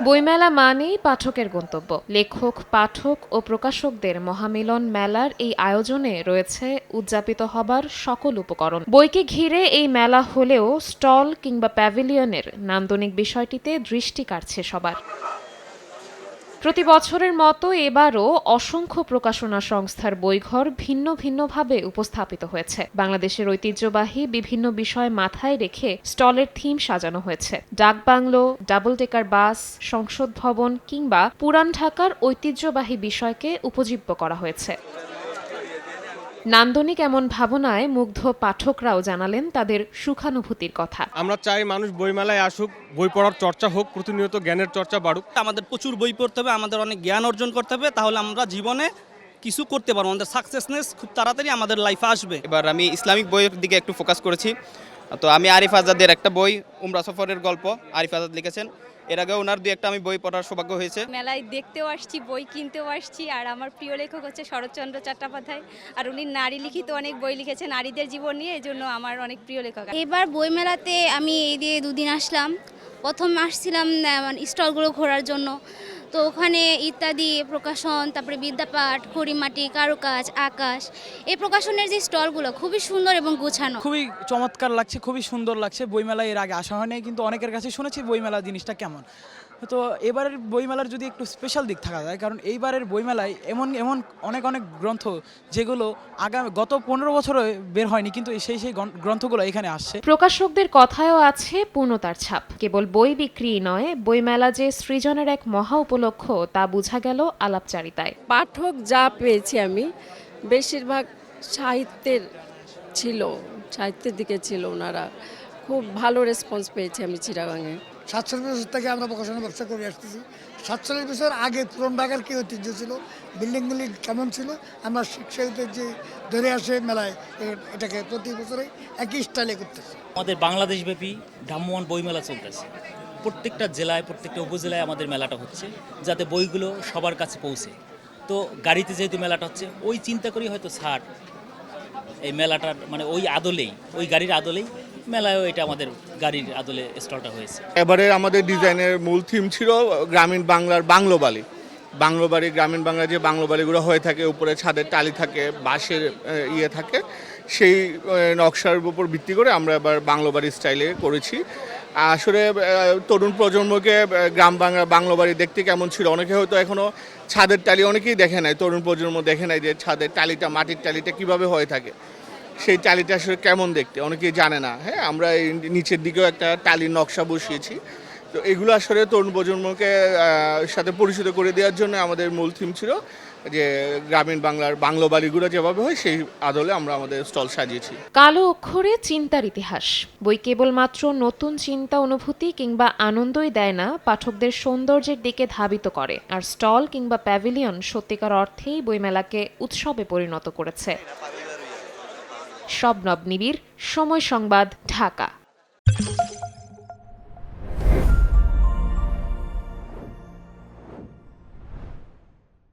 বইমেলা মানেই পাঠকের গন্তব্য। লেখক, পাঠক ও প্রকাশকদের মহামিলন মেলার এই আয়োজনে রয়েছে উদযাপিত হবার সকল উপকরণ। বইকে ঘিরে এই মেলা হলেও স্টল কিংবা প্যাভিলিয়নের নান্দনিক বিষয়টিতে দৃষ্টি কাড়ছে সবার। প্রতি বছরের মতো এবারও অসংখ্য প্রকাশনা সংস্থার বইঘর ভিন্ন ভিন্নভাবে উপস্থাপিত হয়েছে। বাংলাদেশের ঐতিহ্যবাহী বিভিন্ন বিষয় মাথায় রেখে স্টলের থিম সাজানো হয়েছে। ডাকবাংলো, ডাবল ডেকার বাস, সংসদ ভবন কিংবা পুরান ঢাকার ঐতিহ্যবাহী বিষয়কে উপজীব্য করা হয়েছে। নান্দনিক এমন ভাবনায় মুগ্ধ পাঠকরাও জানালেন তাদের সুখানুভূতির কথা। আমরা চাই মানুষ বইমেলায় আসুক, বই পড়ার চর্চা হোক, প্রতিনিয়ত জ্ঞানের চর্চা বাড়ুক। আমাদের প্রচুর বই পড়তে হবে, আমাদের অনেক জ্ঞান অর্জন করতে হবে, তাহলে আমরা জীবনে কিছু করতে পারবো। আমাদের সাকসেসনেস খুব তাড়াতাড়ি আমাদের লাইফে আসবে। এবার আমি ইসলামিক বইয়ের দিকে একটু ফোকাস করেছি। তো আমি আরিফ আজাদের একটা বই উমরা সফরের গল্প আরিফ আজাদ লিখেছেন। এর আগে ওনার দুই একটা আমি বই পড়ার সৌভাগ্য হয়েছে। মেলায় দেখতেও আসছি, বই কিনতেও আসছি। আর আমার প্রিয় লেখক হচ্ছে শরৎচন্দ্র চট্টোপাধ্যায়, আর উনি নারী লিখিত অনেক বই লিখেছেন নারীদের জীবন নিয়ে, এজন্য আমার অনেক প্রিয় লেখক। এবার বইমেলাতে আমি এই দিয়ে দুদিন আসলাম। প্রথম আসছিলাম স্টলগুলো ঘোরার জন্য, তো ওখানে ইত্যাদি প্রকাশন, তারপরে বিদ্যাপাঠ, খড়িমাটি, কারুকাজ, আকাশ, এই প্রকাশনের যে স্টলগুলো খুবই সুন্দর এবং গোছানো। খুবই চমৎকার লাগছে, খুবই সুন্দর লাগছে। বইমেলায় এর আগে আসা হয়নি, কিন্তু অনেকের কাছে শুনেছি বইমেলা জিনিসটা কেমন। তো এবারের বইমেলার যদি একটু স্পেশাল দিক থাকা যায়, কারণ এইবারের বইমেলায় এমন অনেক গ্রন্থ যেগুলো গত 15 বছরে বের হয়নি, কিন্তু সেই গ্রন্থগুলো এখানে আসছে। প্রকাশকদের কথায়ও আছে পূর্ণতার ছাপ। কেবল বই বিক্রি নয়, বইমেলা যে সৃজনের এক মহা উপলক্ষ তা বোঝা গেল আলাপচারিতায়। পাঠক যা পেয়েছি আমি বেশিরভাগ সাহিত্যের দিকে ছিল। ওনারা খুব ভালো রেসপন্স পেয়েছি আমি চিটাগাঙে। 47 বছর থেকে আমরা প্রকাশনা ব্যবসা করে আসতেছি। 47 বছর আগে পুরন ঢাকার কী ঐতিহ্য ছিল, বিল্ডিংগুলি কেমন ছিল, আমরা শিক্ষা ঐতিহ্য ধরে আসে মেলায় এটাকে প্রতি বছরে একই স্টাইলে করতেছি। আমাদের বাংলাদেশব্যাপী ভ্রাম্যমাণ বইমেলা চলতেছে। প্রত্যেকটা জেলায়, প্রত্যেকটা উপজেলায় আমাদের মেলাটা হচ্ছে, যাতে বইগুলো সবার কাছে পৌঁছে। তো গাড়িতে যেহেতু মেলাটা হচ্ছে, ওই চিন্তা করি হয়তো ছাড় এই মেলাটার মানে ওই গাড়ির আদলেই মেলায়ও এটা আমাদের গাড়ির আদলে স্টলটা হয়েছে। এবারে আমাদের ডিজাইনের মূল থিম ছিল গ্রামীণ বাংলার বাংলোবাড়ি। গ্রামীণ বাংলার যে বাংলোবাড়িগুলো হয়ে থাকে, উপরে ছাদের টালি থাকে, বাঁশের ইয়ে থাকে, সেই নকশার উপর ভিত্তি করে আমরা এবার বাংলোবাড়ি স্টাইলে করেছি। আসলে তরুণ প্রজন্মকে বাংলোবাড়ি দেখতে কেমন ছিল, অনেকে হয়তো এখনও ছাদের টালি অনেকেই দেখে নাই, তরুণ প্রজন্ম দেখে নাই যে ছাদের টালিটা, মাটির টালিটা কিভাবে হয়ে থাকে, সেই টালিটা আসলে কেমন দেখতে অনেকেই জানে না। হ্যাঁ, আমরা এই নিচের দিকেও একটা টালির নকশা বসিয়েছি। তো এগুলো আসলে তরুণ প্রজন্মকে সাথে পরিচিত করে দেওয়ার জন্য আমাদের মূল থিম ছিল যে গ্রামীণ বাংলার বাংলো বাড়িগুলো যেভাবে হয় সেই আদলে আমরা আমাদের স্টল সাজিয়েছি। কালো অক্ষরে চিন্তার ইতিহাস। বই কেবলমাত্র নতুন চিন্তা, অনুভূতি কিংবা আনন্দই দেয় না, পাঠকদের সৌন্দর্যের দিকে ধাবিত করে। আর স্টল কিংবা প্যাভিলিয়ন সত্যিকার অর্থেই বইমেলাকে উৎসবে পরিণত করেছে। শবনব নিবিড়, সময় সংবাদ, ঢাকা।